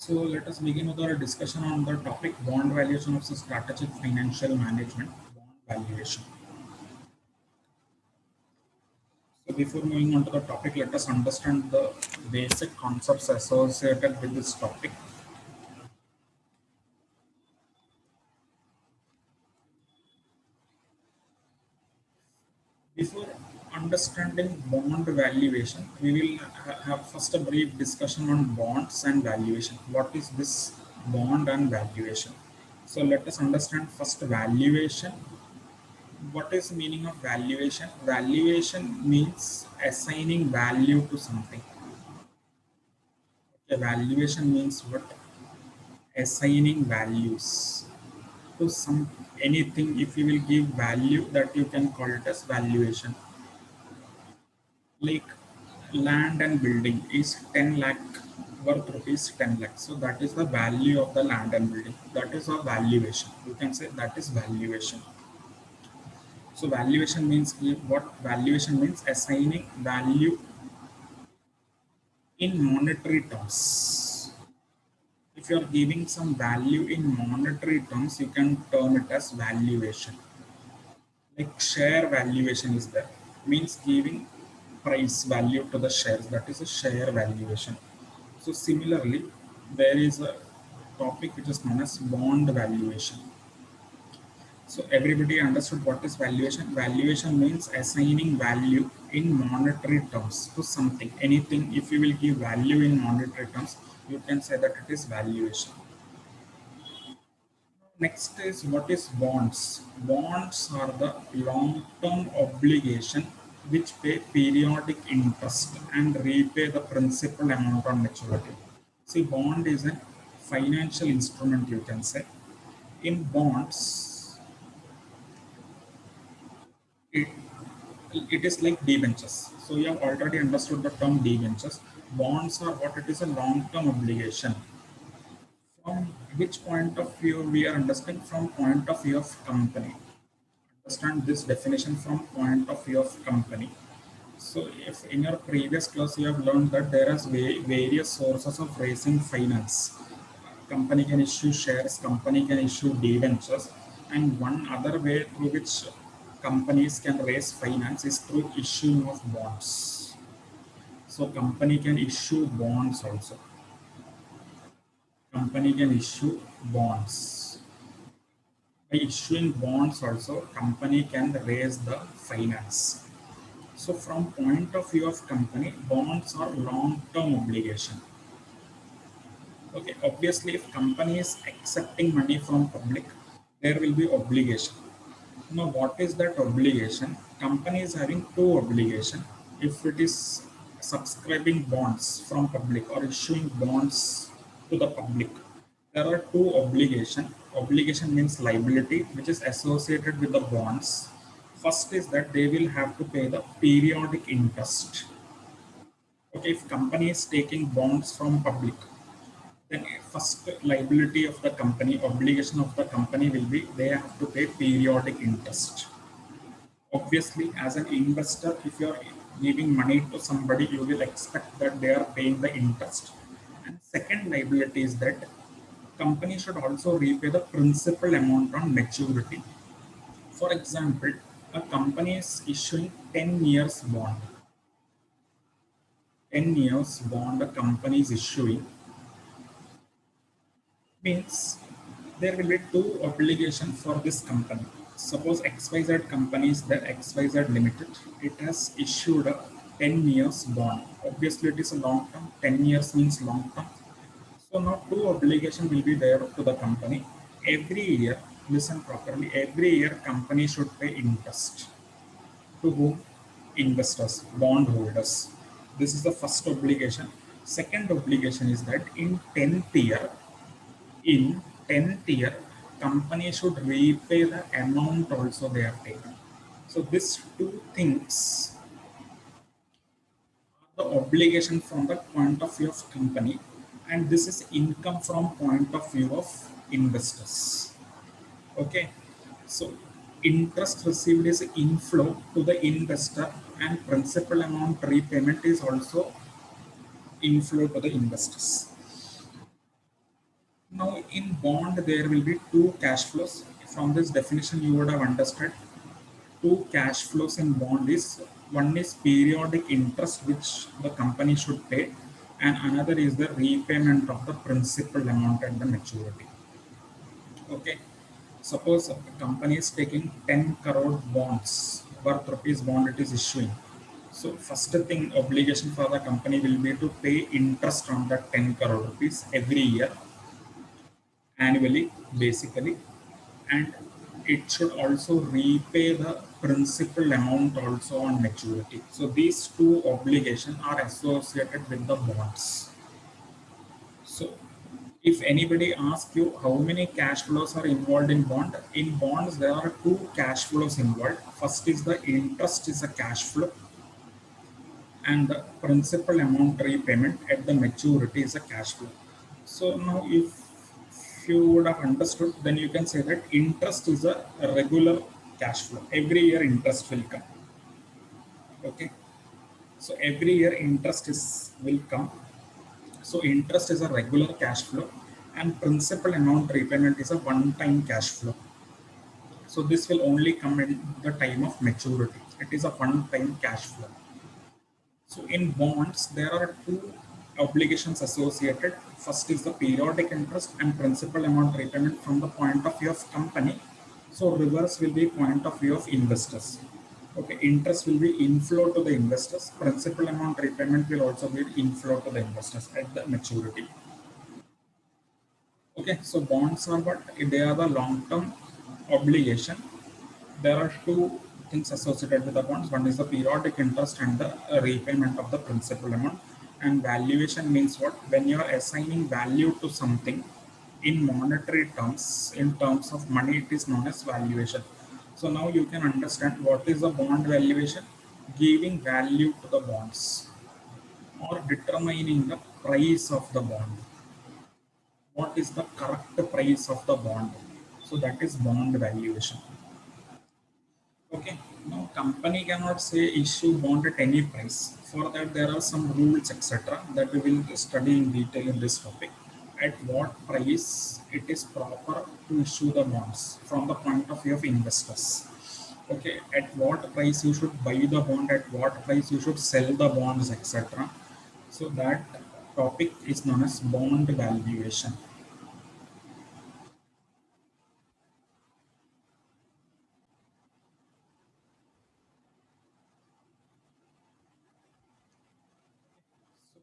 So let us begin with our discussion on the topic bond valuation of strategic financial management, bond valuation. So before moving on to the topic, let us understand the basic concepts associated with this topic. Before understanding bond valuation, we will have first a brief discussion on bonds and valuation. What is this bond and valuation? So let us understand first valuation. What is the meaning of valuation? Valuation means assigning value to something. Okay, valuation means what? Assigning values to some anything. If you will give value, that you can call it as valuation. Like land and building is 10 lakh worth rupees 10 lakh. So that is the value of the land and building. That is a valuation. You can say that is valuation. So valuation means what? Valuation means assigning value in monetary terms. If you are giving some value in monetary terms, you can term it as valuation. Like share valuation is there, means giving price value to the shares. That is a share valuation. So similarly, there is a topic which is known as bond valuation. So everybody understood what is valuation. Valuation means assigning value in monetary terms to something, anything. If you will give value in monetary terms, you can say that it is valuation. Next is what is bonds. Bonds are the long-term obligation which pay periodic interest and repay the principal amount on maturity. See, bond is a financial instrument, you can say. In bonds, it, it is like debentures. So you have already understood the term debentures. Bonds are what? It is a long-term obligation. From which point of view we are understanding? From point of view of company. Understand this definition from point of view of company. So if in your previous class you have learned that there are various sources of raising finance. Company can issue shares, company can issue debentures, and one other way through which companies can raise finance is through issuing of bonds. So company can issue bonds also. Company can issue bonds. By issuing bonds also, company can raise the finance. So from point of view of company, bonds are long-term obligation. Okay, obviously if company is accepting money from public, there will be obligation. Now what is that obligation? Company is having two obligation. If it is subscribing bonds from public or issuing bonds to the public, there are two obligation. Obligation means liability, which is associated with the bonds. First is that they will have to pay the periodic interest. Okay, if company is taking bonds from public, then first liability of the company, obligation of the company will be they have to pay periodic interest. Obviously, as an investor, if you are giving money to somebody, you will expect that they are paying the interest. And second liability is that company should also repay the principal amount on maturity. For example, a company is issuing 10 years bond. 10 years bond a company is issuing means there will be two obligations for this company. Suppose XYZ company is the XYZ Limited. It has issued a 10 years bond. Obviously, it is a long term. 10 years means long term. So now two obligations will be there to the company. Every year, listen properly, every year company should pay interest. To whom? Investors, bondholders. This is the first obligation. Second obligation is that in 10th year, company should repay the amount also they have taken. So these two things are the obligation from the point of view of company, and this is income from point of view of investors. Okay, so interest received is inflow to the investor, and principal amount repayment is also inflow to the investors. Now in bond there will be two cash flows. From this definition you would have understood two cash flows in bond is one is periodic interest which the company should pay, and another is the repayment of the principal amount at the maturity. Okay, suppose a company is taking 10 crore bonds worth rupees bond it is issuing. So first thing obligation for the company will be to pay interest on that 10 crore rupees every year annually basically, and it should also repay the principal amount also on maturity. So these two obligations are associated with the bonds. So if anybody asks you how many cash flows are involved in bonds there are two cash flows involved. First is the interest is a cash flow, and the principal amount repayment at the maturity is a cash flow. So now if you would have understood, then you can say that interest is a regular cash flow. Every year interest will come. Okay. So every year interest is will come. So interest is a regular cash flow and principal amount repayment is a one-time cash flow. So this will only come in the time of maturity. It is a one-time cash flow. So in bonds, there are two obligations associated. First is the periodic interest and principal amount repayment from the point of view of company. So reverse will be point of view of investors. Okay, interest will be inflow to the investors. Principal amount repayment will also be inflow to the investors at the maturity. Okay, so bonds are what? They are the long-term obligation. There are two things associated with the bonds. One is the periodic interest and the repayment of the principal amount. And valuation means what? When you are assigning value to something in monetary terms, in terms of money, it is known as valuation. So now you can understand what is the bond valuation. Giving value to the bonds or determining the price of the bond. What is the correct price of the bond? So that is bond valuation. Okay, now company cannot say issue bond at any price. For that there are some rules etc. that we will study in detail in this topic. At what price it is proper to issue the bonds from the point of view of investors. Okay, at what price you should buy the bond, at what price you should sell the bonds etc. So that topic is known as bond valuation.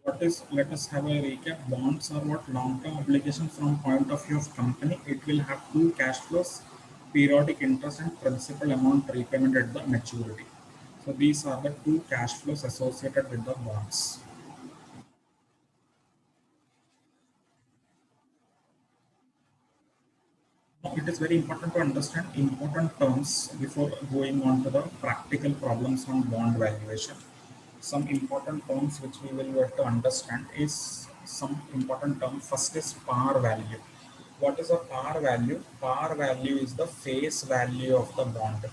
What is, let us have a recap. Bonds are what? Long-term obligation from point of view of company. It will have two cash flows, periodic interest and principal amount repayment at the maturity. So these are the two cash flows associated with the bonds. Now it is very important to understand important terms before going on to the practical problems on bond valuation. Some important terms which we will have to understand is some important term. First is par value. What is a par value? Par value is the face value of the bond.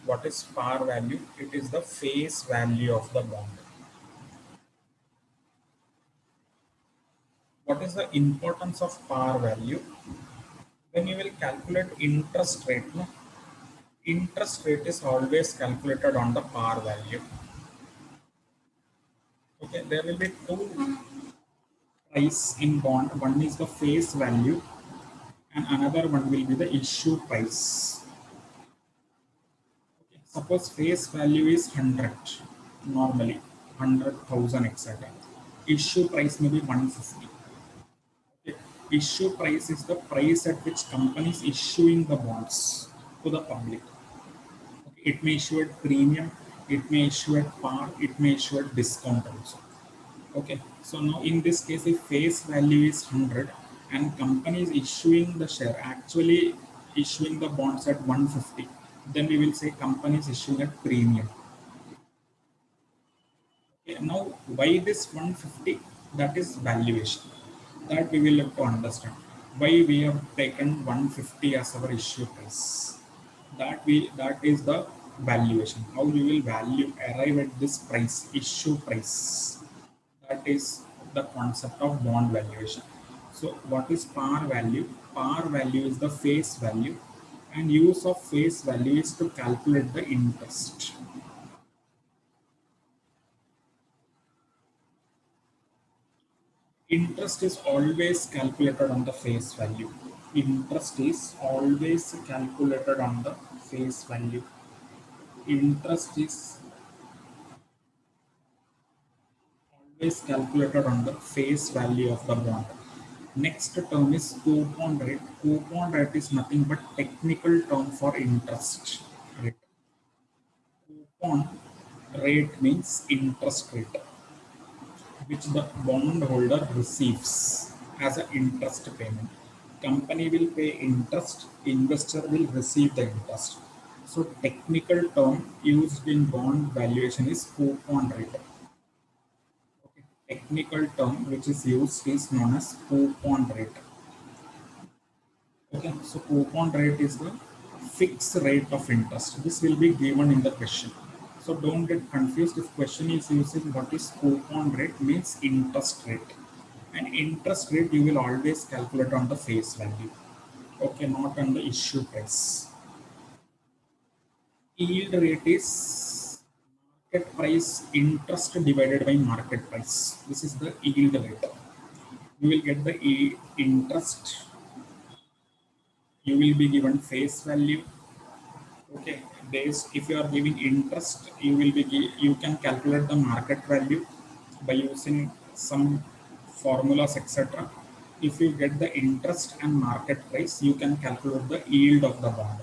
What is par value? It is the face value of the bond. What is the importance of par value? When you will calculate interest rate, no? Interest rate is always calculated on the par value. Okay, there will be two price in bond. One is the face value and another one will be the issue price. Okay. Suppose face value is 100 normally, 100,000 etc. Issue price may be 150. Okay. Issue price is the price at which company is issuing the bonds to the public. Okay. It may issue at premium, it may issue at par, it may issue at discount also. Okay, so now in this case, if face value is 100 and company is issuing the share, actually issuing the bonds at 150, then we will say company is issuing at premium. Okay, now why this 150? That is valuation. That we will have to understand. Why we have taken 150 as our issue price. That is the valuation. How you will value arrive at this price, issue price. That is the concept of bond valuation. So what is par value? Par value is the face value, and use of face value is to calculate the interest. Interest is always calculated on the face value. Interest is always calculated on the face value. Interest is always calculated on the face value of the bond. Next term is coupon rate. Coupon rate is nothing but technical term for interest rate. Coupon rate means interest rate, which the bondholder receives as an interest payment. Company will pay interest, investor will receive the interest. So technical term used in bond valuation is coupon rate. Okay. Technical term which is used is known as coupon rate. Okay, so coupon rate is the fixed rate of interest. This will be given in the question. So don't get confused if question is using what is coupon rate means interest rate. And interest rate you will always calculate on the face value. Okay, not on the issue price. Yield rate is market price interest divided by market price. This is the yield rate. You will get the interest. You will be given face value. Okay, based if you are giving interest, you can calculate the market value by using some formulas, etc. If you get the interest and market price, you can calculate the yield of the bond.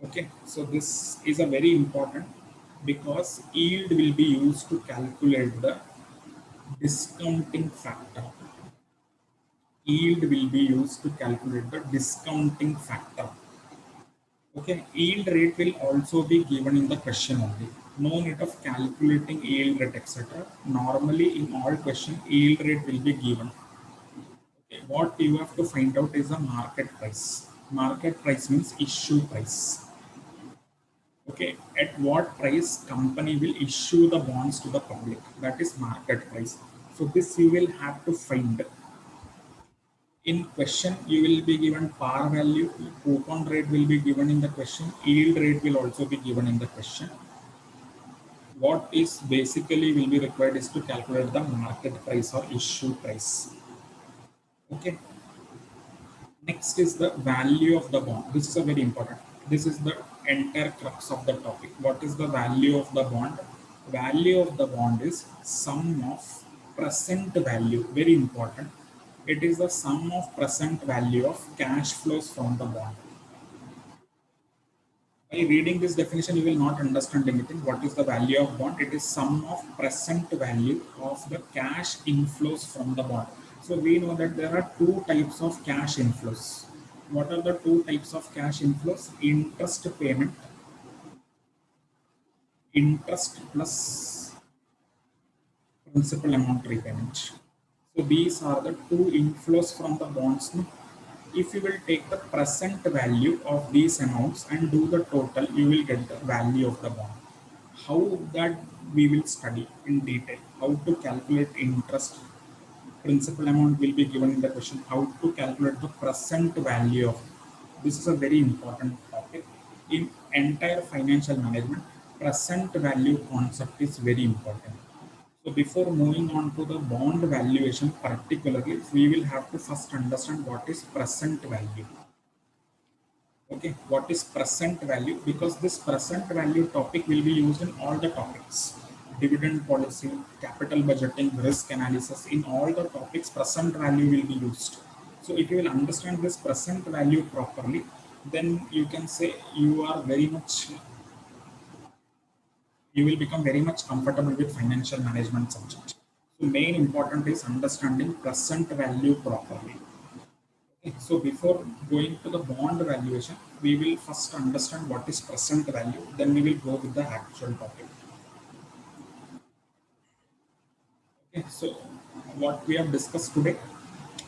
Okay, so this is a very important because yield will be used to calculate the discounting factor. Yield will be used to calculate the discounting factor. Okay, yield rate will also be given in the question only. No need of calculating yield rate, etc. Normally, in all question, yield rate will be given. Okay, what you have to find out is the market price. Market price means issue price. Okay, at what price company will issue the bonds to the public? That is market price. So this you will have to find. In question, you will be given par value, coupon rate will be given in the question, yield rate will also be given in the question. What is basically will be required is to calculate the market price or issue price. Okay. Next is the value of the bond. This is a very important. This is the entire crux of the topic. What is the value of the bond? Value of the bond is sum of present value. Very important. It is the sum of present value of cash flows from the bond. By reading this definition, you will not understand anything. What is the value of bond? It is sum of present value of the cash inflows from the bond. So we know that there are two types of cash inflows. What are the two types of cash inflows? Interest payment, interest plus principal amount repayment. So these are the two inflows from the bonds. If you will take the present value of these amounts and do the total, you will get the value of the bond. How that we will study in detail. How to calculate interest, principal amount will be given in the question. How to calculate the present value of. This is a very important topic. In entire financial management, present value concept is very important. So before moving on to the bond valuation particularly, we will have to first understand what is present value. Okay, what is present value? Because this present value topic will be used in all the topics. Dividend policy, capital budgeting, risk analysis, in all the topics, present value will be used. So if you will understand this present value properly, then you can say you will become very much comfortable with financial management subject. So main important is understanding present value properly. Okay, so before going to the bond valuation, we will first understand what is present value, then we will go with the actual topic. Okay, so what we have discussed today,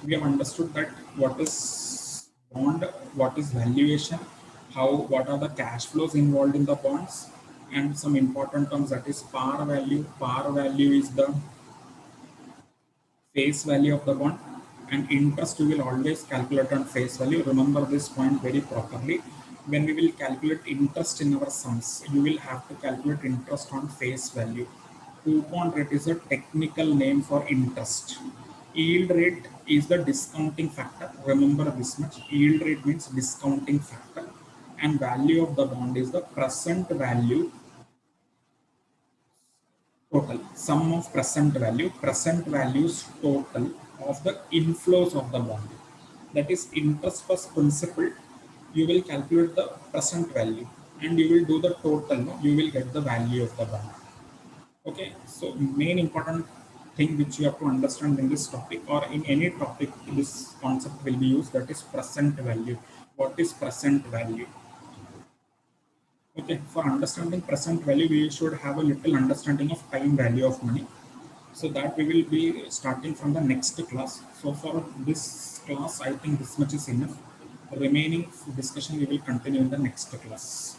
we have understood that what is bond, what is valuation, what are the cash flows involved in the bonds, and some important terms, that is par value. Par value is the face value of the bond. and interest we will always calculate on face value. Remember this point very properly. When we will calculate interest in our sums, you will have to calculate interest on face value. Coupon rate is a technical name for interest. Yield rate is the discounting factor. Remember this much. Yield rate means discounting factor, and value of the bond is the present value total, sum of present values total of the inflows of the bond. That is interest plus principal. You will calculate the present value and you will do the total. No? You will get the value of the bond. Okay, so main important thing which you have to understand in this topic or in any topic, this concept will be used, that is present value. What is present value? Okay, for understanding present value, we should have a little understanding of time value of money. So that we will be starting from the next class. So for this class, I think this much is enough. The remaining discussion we will continue in the next class.